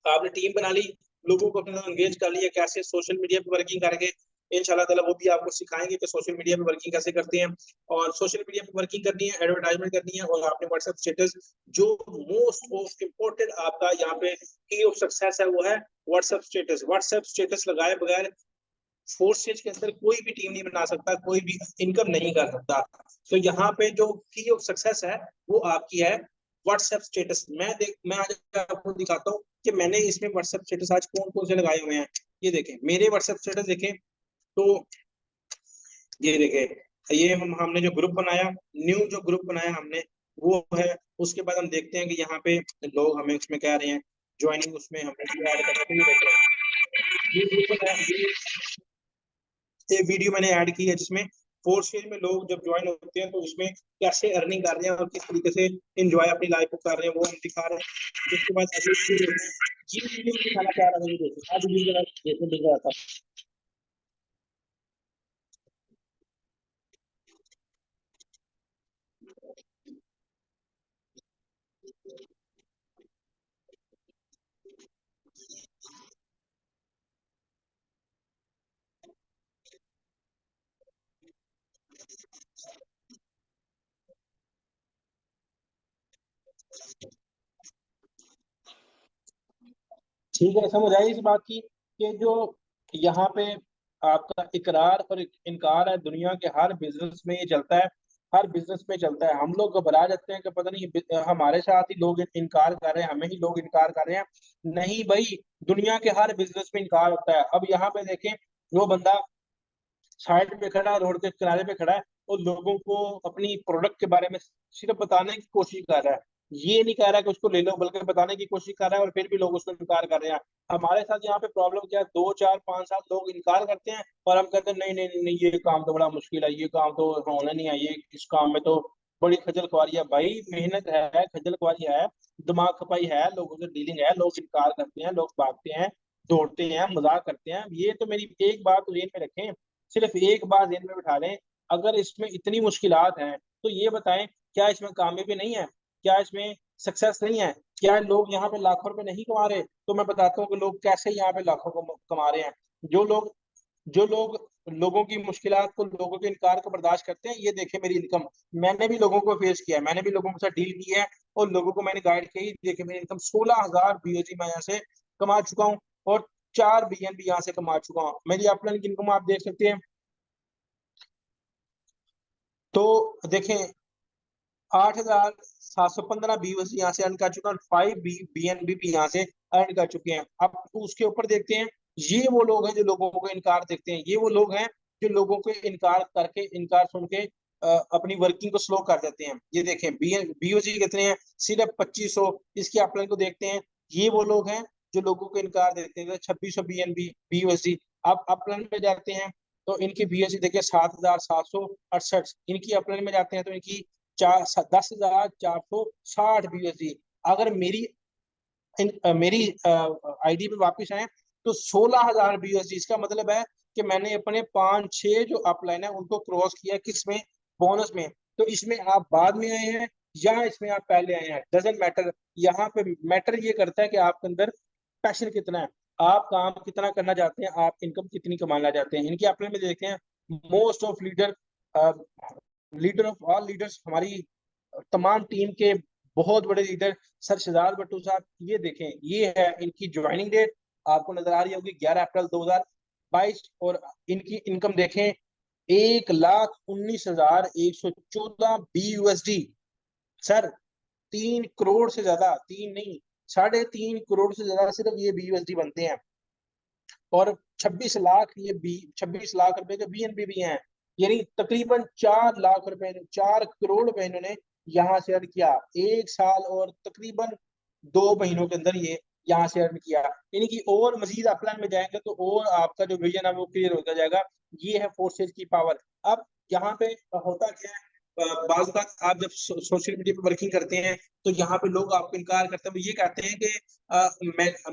आपने टीम बना ली, लोगों को अपने साथ एंगेज कर लिया, कैसे सोशल मीडिया पे वर्किंग करके, इंशाल्लाह ताला वो भी आपको सिखाएंगे कि सोशल मीडिया पे वर्किंग कैसे करते हैं। और सोशल मीडिया पे वर्किंग करनी है, एडवर्टाइजमेंट करनी है, और आपने व्हाट्सएप स्टेटस, जो मोस्ट इम्पोर्टेंट आपका यहाँ पे की ऑफ सक्सेस है, वो है व्हाट्सएप स्टेटस। व्हाट्सएप स्टेटस लगाए बगैर फोर्सेज के अंदर कोई भी टीम नहीं बना सकता, कोई भी इनकम नहीं कर सकता। तो यहाँ पे जो की ऑफ सक्सेस है, वो आपकी है व्हाट्सएप स्टेटस। मैं आज आपको दिखाता हूँ कि मैंने इसमें व्हाट्सएप स्टेटस आज कौन कौन से लगाए हुए हैं। ये देखें, मेरे व्हाट्सएप स्टेटस देखें, तो ये देखें, ये हमने जो ग्रुप बनाया, न्यू जो ग्रुप बनाया हमने, वो है। उसके बाद हम देखते हैं कि यहाँ पे लोग हमें उसमें कह रहे हैं ज्वाइनिंग, उसमें हमें ऐड करना चाहिए। ये ग्रुप बनाया, ये वीडियो मैंने ऐड की है, जिसमें फोर्थ फेज में लोग जब ज्वाइन होते हैं तो उसमें कैसे अर्निंग कर रहे हैं और किस तरीके से एंजॉय अपनी लाइफ को कर रहे हैं, वो हम दिखा रहे हैं। उसके बाद ये वीडियो दिखाना चाह रहा था, ये देखो आज वीडियो देखने दिख रहा था। ठीक है, समझ आई इस बात की कि जो यहाँ पे आपका इकरार और इनकार है, दुनिया के हर बिजनेस में ये चलता है, हर बिजनेस में चलता है। हम लोग घबरा जाते हैं कि पता नहीं हमारे साथ ही लोग इनकार कर रहे हैं, हमें ही लोग इनकार कर रहे हैं। नहीं भाई, दुनिया के हर बिजनेस में इनकार होता है। अब यहाँ पे देखें, वो बंदा साइड पे खड़ा है, रोड के किनारे पे खड़ा है, और लोगों को अपनी प्रोडक्ट के बारे में सिर्फ बताने की कोशिश कर रहा है। ये नहीं कह रहा कि उसको ले लो, बल्कि बताने की कोशिश कर रहा है, और फिर भी लोग उसको इनकार कर रहे हैं। हमारे साथ यहाँ पे प्रॉब्लम क्या है, 2 4 5 साल लोग इनकार करते हैं, और हम कहते हैं नहीं नहीं नहीं नहीं, ये काम तो बड़ा मुश्किल है, ये काम तो होना नहीं है, ये इस काम में तो बड़ी खजल खुआरी है। भाई मेहनत है, खजल खुआरी है, दिमाग खपाई है, लोगों से डीलिंग है, लोग इनकार करते हैं, लोग भागते हैं, दौड़ते हैं, मजाक करते हैं। ये तो मेरी एक बात तो जेहन में रखें, सिर्फ एक बात जेहन में बिठा लें, अगर इसमें इतनी मुश्किलात हैं तो ये बताएं, क्या इसमें कामयाबी नहीं है? क्या इसमें सक्सेस नहीं है। क्या लोग यहाँ पे लाखों रुपए नहीं कमा रहे? तो मैं बताता हूँ कि लोग कैसे यहाँ पे लाखों को कमा रहे हैं। जो लोग लोगों की मुश्किलात को, लोगों के इनकार को बर्दाश्त करते हैं, ये देखे मेरी इनकम। मैंने भी लोगों को फेस किया है, मैंने भी लोगों के साथ डील की है और लोगों को मैंने गाइड की। देखे मेरी इनकम 16,000 बीओजी मैं यहाँ से कमा चुका हूँ और 4 बीएनबी यहाँ से कमा चुका हूँ। मेरी अपलाइन की इनकम आप देख सकते हैं। तो देखें 8,715 बीओसी यहाँ से अर्न कर चुका हूँ, 5 बीएनबी भी यहाँ से अर्न कर चुके हैं। अब उसके ऊपर देखते हैं, ये वो लोग हैं जो लोगों को इनकार देखते हैं, ये वो लोग हैं जो लोगों को इनकार करके, इनकार सुन के अपनी वर्किंग को स्लो कर देते हैं। ये देखें बीओजी कितने हैं, सिर्फ 2500। इसकी अपलाइन को देखते हैं, ये वो लोग हैं जो लोगों को इनकार देते हैं, 2600 बीएनबी बीओसी। अब अपलाइन में जाते हैं तो इनकी बीओसी देखिए 7,768। इनकी अपलाइन में जाते हैं तो इनकी 10,460 बीएसडी। अगर मेरी आईडी पे वापस आए तो 16,000 बीएसडी। इसका मतलब है कि मैंने अपने 5-6 जो अपलाइन है उनको क्रॉस किया, किसमें? बोनस में। तो इसमें आप बाद में आए हैं या इसमें आप पहले आए हैं, डजेंट मैटर। यहाँ पे मैटर ये करता है कि आपके अंदर पैशन कितना है, आप काम कितना करना चाहते हैं, आप इनकम कितनी कमाना चाहते हैं। इनके अपने में देखते हैं, most of leader of all leaders, हमारी तमाम टीम के बहुत बड़े लीडर सर शहजाद भट्टू साहब। ये देखें, ये है इनकी ज्वाइनिंग डेट, आपको नजर आ रही होगी 11 अप्रैल 2022। और इनकी इनकम देखें 1,19,114 BUSD। सर 3 करोड़ से ज्यादा, तीन नहीं 3.5 करोड़ से ज्यादा सिर्फ ये BUSD बनते हैं। और 26 लाख, ये 26 लाख रुपए के बीएनबी भी हैं। यानी तकरीबन 4 लाख रुपए, 4 करोड़ रुपए इन्होंने यहाँ से अर्न किया 1 साल और तकरीबन 2 महीनों के अंदर ये यहाँ से अर्न किया। यानी कि और मजीद अपलाइन में जाएंगे तो और आपका जो विजन है वो क्लियर होता जाएगा। ये है फोर्सेज की पावर। अब यहाँ पे होता क्या है, बाज़ बात आप जब सोशल मीडिया पे वर्किंग करते हैं तो यहाँ पे लोग आपको इनकार करते हैं, वो ये कहते हैं कि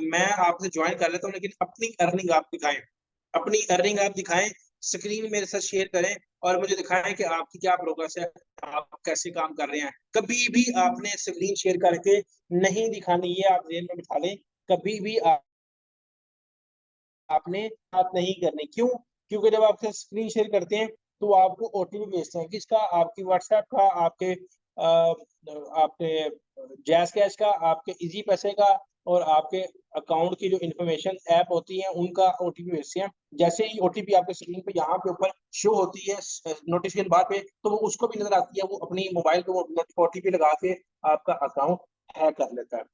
मैं आपसे ज्वाइन कर लेता हूँ लेकिन अपनी अर्निंग आप दिखाएं, अपनी अर्निंग आप दिखाएं, स्क्रीन मेरे साथ शेयर करें और मुझे दिखाएं कि आपकी क्या प्रोग्रेस है, आप कैसे काम कर रहे हैं। कभी भी आपने स्क्रीन शेयर करके नहीं दिखानी, ये आप जेल में बिठा लें। कभी भी आपने बात नहीं करनी। क्यों? क्योंकि जब आप स्क्रीन शेयर करते हैं तो आपको ओटीपी भेजते हैं, किसका? आपकी व्हाट्सएप का, आपके जैस कैश का, आपके इजी पैसे का और आपके अकाउंट की जो इन्फॉर्मेशन ऐप होती है उनका ओटीपी भेजते हैं। जैसे ही ओटीपी आपके स्क्रीन पे यहाँ पे ऊपर शो होती है नोटिफिकेशन बार पे, तो वो उसको भी नजर आती है, वो अपनी मोबाइल को ओटीपी लगा के आपका अकाउंट हैक कर लेता है।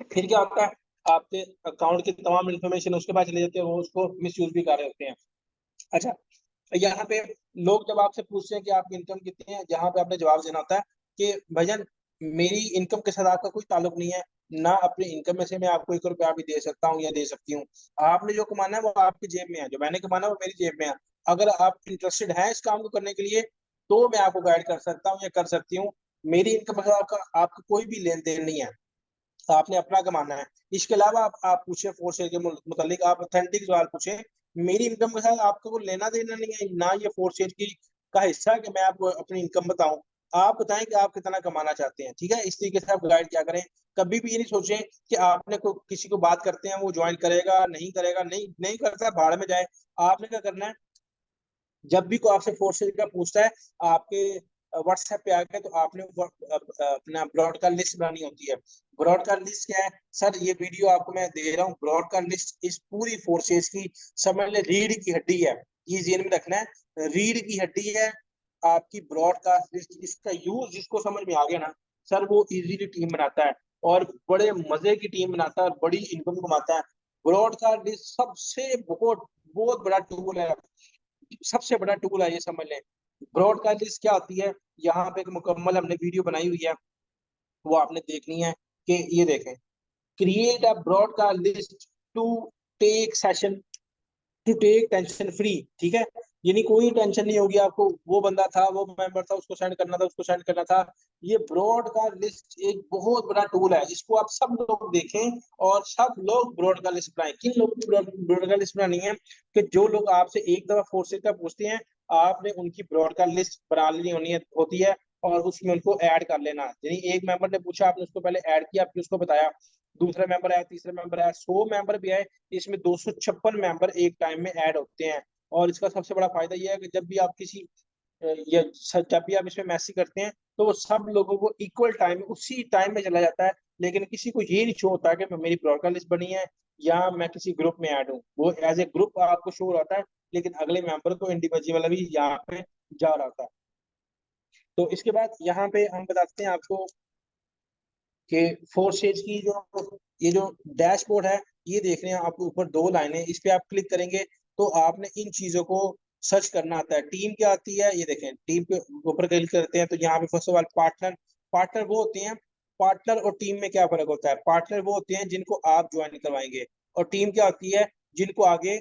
फिर क्या होता है, आपके अकाउंट की तमाम इन्फॉर्मेशन उसके पास चले जाती है, वो उसको मिस यूज भी कर रहे होते हैं। अच्छा, यहाँ पे लोग जब आपसे पूछते हैं कि आपकी इनकम कितनी है, जहाँ पे आपने जवाब देना होता है कि भाईजान मेरी इनकम के साथ आपका कोई ताल्लुक नहीं है, ना अपनी इनकम में से मैं आपको 1 रुपया भी दे सकता हूँ या दे सकती हूँ। आपने जो कमाना है वो आपकी जेब में है, जो मैंने कमाना है वो मेरी जेब में है। अगर आप इंटरेस्टेड हैं इस काम को करने के लिए तो मैं आपको गाइड कर सकता हूँ या कर सकती हूँ। मेरी इनकम के साथ आपका कोई भी लेन देन नहीं है, आपने अपना कमाना है। इसके अलावा आप पूछे फोर्सेज के मुतालिक, आप ऑथेंटिक सवाल पूछे। मेरी इनकम के साथ आपको कोई लेना देना नहीं है, ना ये फोर्सेज की का हिस्सा है कि मैं आपको अपनी इनकम बताऊं। आप बताएं कि आप कितना कमाना चाहते हैं, ठीक है? इस तरीके से आप गाइड क्या करें। कभी भी ये नहीं सोचें कि आपने को किसी को बात करते हैं वो ज्वाइन करेगा नहीं करेगा, नहीं नहीं करता भाड़ में जाए। आपने क्या करना है, जब भी कोई आपसे फोर्सेज का पूछता है, आपके व्हाट्सएप पे आ गया तो आपने अपना ब्रॉडकास्ट लिस्ट बनानी होती है। ब्रॉडकास्ट लिस्ट क्या है? सर ये वीडियो आपको मैं दे रहा हूँ, ब्रॉडकास्ट लिस्ट इस पूरी फोर्सेज की समझ ले रीढ़ की हड्डी है। ये जेन में रखना है, रीढ़ की हड्डी है आपकी ब्रॉडकास्ट लिस्ट। इसका यूज जिसको समझ में आ गया ना सर, वो इजीली टीम बनाता है और बड़े मजे की टीम बनाता है और बड़ी इनकम कमाता है। ब्रॉडकास्ट लिस्ट सबसे बहुत बहुत बड़ा टूल है, सबसे बड़ा टूल है, ये समझ लें। ब्रॉडकास्ट लिस्ट क्या होती है, यहाँ पे एक मुकम्मल हमने वीडियो बनाई हुई है, वो आपने देखनी है। कि ये देखें, create a broadcast list to take session, to take tension free. ठीक है, यानी कोई टेंशन नहीं होगी आपको। वो बंदा था, वो मेंबर था, उसको सेंड करना था, उसको सेंड करना था। ये ब्रॉडकास्ट लिस्ट एक बहुत बड़ा टूल है, इसको आप सब लोग देखें और सब लोग ब्रॉडकास्ट लिस्ट बनाएं। किन लोगों की ब्रॉडकास्ट लिस्ट बनानी है? कि जो लोग आपसे एक दफा फोर्सेज का पूछते हैं, आपने उनकी ब्रॉडकास्ट लिस्ट बना लेनी होती है। और उसमें उनको ऐड कर लेना। यानी एक मेंबर ने पूछा, आपने उसको पहले ऐड किया, फिर उसको बताया, दूसरा मेंबर आया, तीसरा मेंबर आया, 100 मेंबर भी आए, इसमें 256 मेंबर एक टाइम में ऐड होते हैं। और इसका सबसे बड़ा फायदा यह है कि जब भी आप किसी या जब भी आप इसमें मैसेज करते हैं तो वो सब लोगों को इक्वल टाइम उसी टाइम में चला जाता है, लेकिन किसी को ये नहीं शो होता कि मेरी ब्रॉडकास्ट लिस्ट बनी है या मैं किसी ग्रुप में ऐड हूँ। वो एज ए ग्रुप आपको शो हो रहा है, लेकिन अगले मेंबर को इंडिविजुअल भी यहाँ पे जा रहा था। तो इसके बाद यहाँ पे हम बताते हैं आपको कि फोर स्टेज की जो ये जो डैशबोर्ड है, ये देख रहे हैं आपको ऊपर दो लाइनें, इस पे आप क्लिक करेंगे तो आपने इन चीजों को सर्च करना आता है। टीम क्या आती है, ये देखें, टीम के ऊपर क्लिक करते हैं तो यहाँ पे first of all partner. Partner वो होते हैं, पार्टनर और टीम में क्या फर्क होता है? पार्टनर वो होते हैं जिनको आप ज्वाइन करवाएंगे, और टीम क्या होती है? जिनको आगे,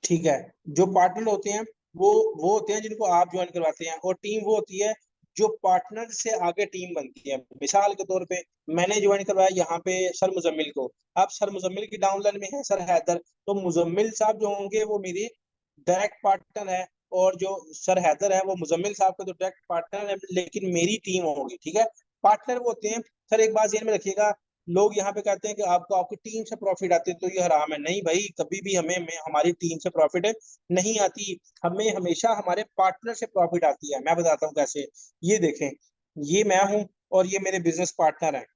ठीक है, जो पार्टनर होते हैं वो होते हैं जिनको आप ज्वाइन करवाते हैं, और टीम वो होती है जो पार्टनर से आगे टीम बनती है। मिसाल के तौर पे मैंने ज्वाइन करवाया यहाँ पे सर मुजम्मिल को। अब सर मुजम्मिल की डाउनलाइन में है सर हैदर, तो मुजम्मिल साहब जो होंगे वो मेरे डायरेक्ट पार्टनर है, और जो सर हैदर है वो मुजम्मिल साहब का जो डायरेक्ट पार्टनर है, लेकिन मेरी टीम होगी। ठीक है, पार्टनर वो होते हैं। सर एक बात ध्यान में रखिएगा, लोग यहाँ पे कहते हैं कि आपको आपकी टीम से प्रॉफिट आती है तो ये हराम है। नहीं भाई, कभी भी हमें हमारी टीम से प्रॉफिट नहीं आती, हमें हमेशा हमारे पार्टनर से प्रॉफिट आती है। मैं बताता हूँ कैसे। ये देखें, ये मैं हूँ और ये मेरे बिजनेस पार्टनर है।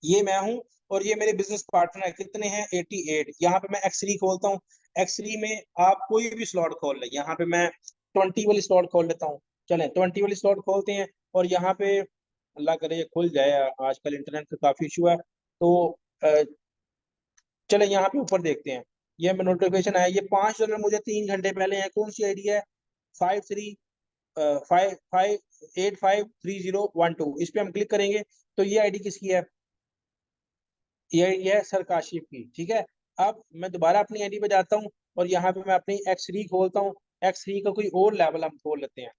ये मैं हूँ और ये मेरे बिजनेस पार्टनर है। कितने हैं? 88। यहाँ पे मैं एक्स3 खोलता हूँ। एक्स3 में आप कोई भी स्लॉट खोल लें। यहाँ पे मैं 20 वाली स्लॉट खोल लेता हूँ। चलें 20 वाली स्लॉट खोलते हैं, और यहाँ पे अल्लाह करे ये खुल जाए, आजकल इंटरनेट का काफी इशू है। तो चले यहाँ पे ऊपर देखते हैं, ये मैं नोटिफिकेशन आया, ये $5 मुझे 3 घंटे पहले है। कौन सी आईडी है? 53585301 इस पे हम क्लिक करेंगे तो ये आईडी किसकी है? ये है सर काशिफ की। ठीक है, अब मैं दोबारा अपनी आईडी पे जाता हूँ और यहाँ पे मैं अपनी एक्स3 खोलता हूँ। एक्स3 का कोई और लेवल हम खोल लेते हैं।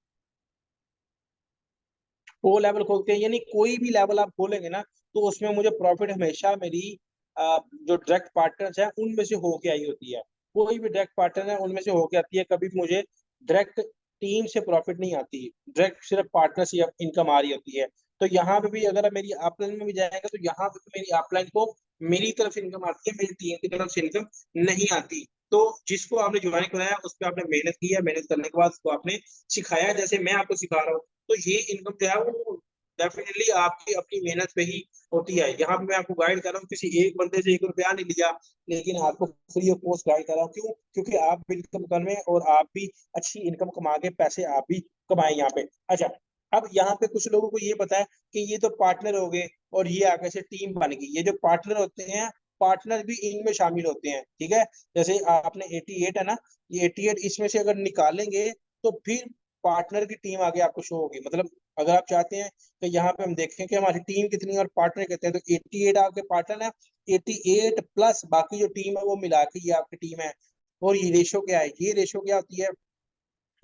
वो लेवल खोलते हैं, यानी कोई भी लेवल आप खोलेंगे ना तो उसमें मुझे प्रॉफिट हमेशा मेरी जो डायरेक्ट पार्टनर्स हैं उनमें से होके आई होती है। कोई भी डायरेक्ट पार्टनर है उनमें से होके आती है, कभी भी मुझे डायरेक्ट टीम से प्रॉफिट नहीं आती, डायरेक्ट सिर्फ पार्टनर से इनकम आ रही होती है। तो यहाँ पे भी अगर मेरी अपलाइन में भी जाएगा तो यहाँ पे भी मेरी अपलाइन को मेरी तरफ से इनकम आती है, मेरी टीम की तरफ से इनकम नहीं आती। तो जिसको आपने ज्वाइन कराया उस पर आपने मेहनत की है, मेहनत करने के बाद उसको आपने सिखाया है, जैसे मैं आपको सिखा रहा हूँ, तो ये इनकम जो है वो डेफिनेटली आपकी अपनी मेहनत पे ही होती है। यहाँ पे मैं आपको गाइड कर रहा हूँ, किसी एक बंदे से 1 रुपया नहीं लिया, लेकिन आपको फ्री ऑफ कॉस्ट गाइड कर रहा हूँ। क्यों? क्योंकि आप भी इनकम करें और आप भी अच्छी इनकम कमा के पैसे आप भी कमाएं यहाँ पे। अच्छा, अब यहाँ पे कुछ लोगों को ये पता है कि ये तो पार्टनर हो गए और ये आगे से टीम बन गई। ये जो पार्टनर होते हैं, पार्टनर भी इनमें शामिल होते हैं। ठीक है, जैसे आपने 88 है ना, ये 88 इसमें से अगर निकालेंगे तो फिर पार्टनर की टीम आगे आपको शो होगी। मतलब अगर आप चाहते हैं तो यहाँ पे हम देखें कि हमारी टीम कितनी है और पार्टनर कितने हैं, तो 88 आपके पार्टनर है, 88 प्लस बाकी जो टीम है वो मिला के ये आपकी टीम है। और ये रेशो क्या है? ये रेशो क्या होती है?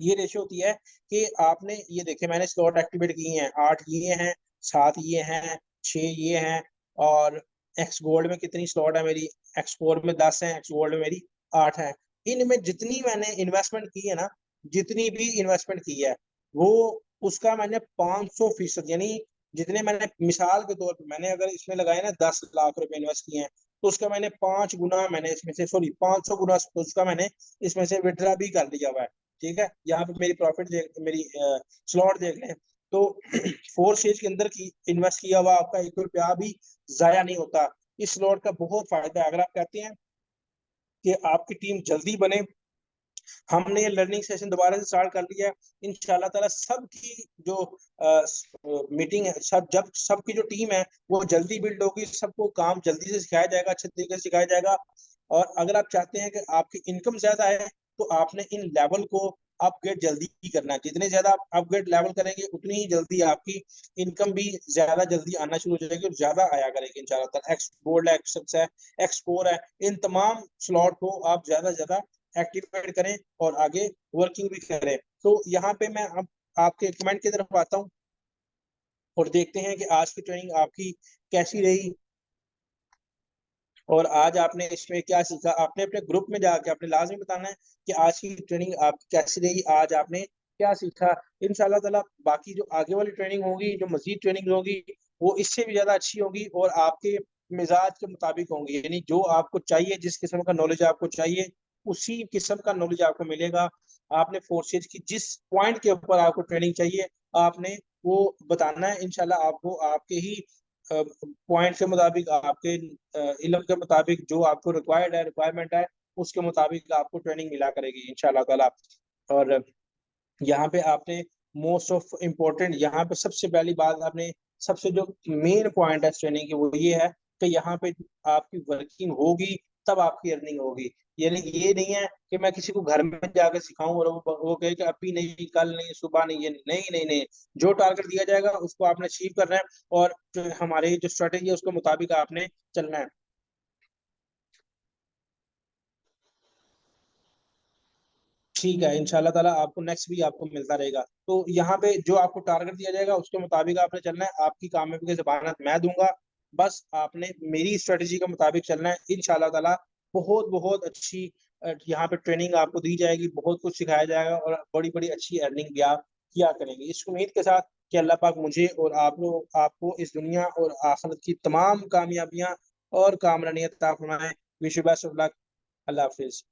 ये रेशो होती है कि आपने ये देखे, मैंने स्लॉट एक्टिवेट किए हैं, 8 ये हैं, 7 ये हैं, 6 ये हैं, और एक्स गोल्ड में कितनी स्लॉट है मेरी? एक्स गोल्ड में 10 है, एक्स गोल्ड में मेरी 8 है। इनमें जितनी मैंने इन्वेस्टमेंट की है ना, जितनी भी इन्वेस्टमेंट की है वो उसका मैंने 500% यानी जितने मैंने, मिसाल के तौर पर मैंने अगर इसमें लगाए ना 10 लाख रुपए इन्वेस्ट किए हैं, तो उसका मैंने 5 गुना मैंने इसमें से, सॉरी 500 गुना उसका मैंने इसमें से विड्रा भी कर लिया हुआ है। ठीक है, यहाँ पे मेरी प्रॉफिट देख, मेरी स्लॉट देख लें तो 4 स्टेज के अंदर की इन्वेस्ट किया हुआ आपका 1 रुपया भी जाया नहीं होता। इस स्लॉट का बहुत फायदा है। अगर आप कहते हैं कि आपकी टीम जल्दी बने, हमने ये लर्निंग सेशन दोबारा से स्टार्ट कर लिया है। इंशाल्लाह ताला सबकी जो मीटिंग है, जब सबकी जो टीम है वो जल्दी बिल्ड होगी, सबको काम जल्दी से सिखाया जाएगा, अच्छे तरीके से सिखाया जाएगा। और अगर आप चाहते हैं कि आपकी इनकम ज्यादा है तो आपने इन लेवल को अपग्रेड जल्दी ही करना है। जितने ज्यादा आप अपग्रेड लेवल करेंगे उतनी ही जल्दी आपकी इनकम भी ज्यादा जल्दी आना शुरू हो जाएगी और ज्यादा आया करेगी इंशाल्लाह ताला। एक्स गोल्ड है, एक्स है, एक्स फोर है, इन तमाम स्लॉट को आप ज्यादा ज्यादा एक्टिवेट करें और आगे वर्किंग भी करें। तो यहाँ पे मैं अब आपके कमेंट की तरफ आता हूँ और देखते हैं कि आज की ट्रेनिंग आपकी कैसी रही। और आज आपने इसमें क्या सीखा, आपने अपने ग्रुप में जाके आपने लाजमी बताना है कि आज की ट्रेनिंग आपकी कैसी रही, आज आपने क्या सीखा। इंशाल्लाह ताला बाकी जो आगे वाली ट्रेनिंग होगी, जो मजीद ट्रेनिंग होगी, वो इससे भी ज्यादा अच्छी होगी और आपके मिजाज के मुताबिक होंगी। यानी जो आपको चाहिए, जिस किस्म का नॉलेज आपको चाहिए, उसी किस्म का नॉलेज आपको मिलेगा। आपने फोर्सेज की जिस पॉइंट के ऊपर आपको ट्रेनिंग चाहिए, आपने वो बताना है। इंशाल्लाह आपको आपके ही पॉइंट के मुताबिक, आपके इल्म के मुताबिक, जो आपको रिक्वायरमेंट है, उसके मुताबिक आपको ट्रेनिंग मिला करेगी इंशाल्लाह ताला। और यहाँ पे आपने मोस्ट ऑफ इम्पोर्टेंट, यहाँ पे सबसे पहली बात आपने, सबसे जो मेन पॉइंट है ट्रेनिंग की, वो ये है कि यहाँ पे आपकी वर्किंग होगी तब आपकी अर्निंग होगी। यानी ये नहीं है कि मैं किसी को घर में जाकर सिखाऊं और वो कहे कि अभी नहीं, कल नहीं, सुबह नहीं, ये नहीं, नहीं, नहीं। जो टारगेट दिया जाएगा उसको आपने अचीव करना है और जो हमारी जो स्ट्रेटेजी है उसके मुताबिक आपने चलना है। ठीक है, इंशाल्लाह ताला आपको नेक्स्ट भी आपको मिलता रहेगा। तो यहाँ पे जो आपको टारगेट दिया जाएगा उसके मुताबिक आपने चलना है। आपकी कामयाबी की ज़मानत मैं दूंगा, बस आपने मेरी स्ट्रेटेजी के मुताबिक चलना है। इंशाल्लाह ताला बहुत बहुत अच्छी यहाँ पे ट्रेनिंग आपको दी जाएगी, बहुत कुछ सिखाया जाएगा और बड़ी बड़ी अच्छी अर्निंग भी आप किया करेंगे, इस उम्मीद के साथ कि अल्लाह पाक मुझे और आप लोग आपको इस दुनिया और आखिरत की तमाम कामयाबियां और कामरानियां अता फरमाए। Wish you best of luck. Allah Hafiz.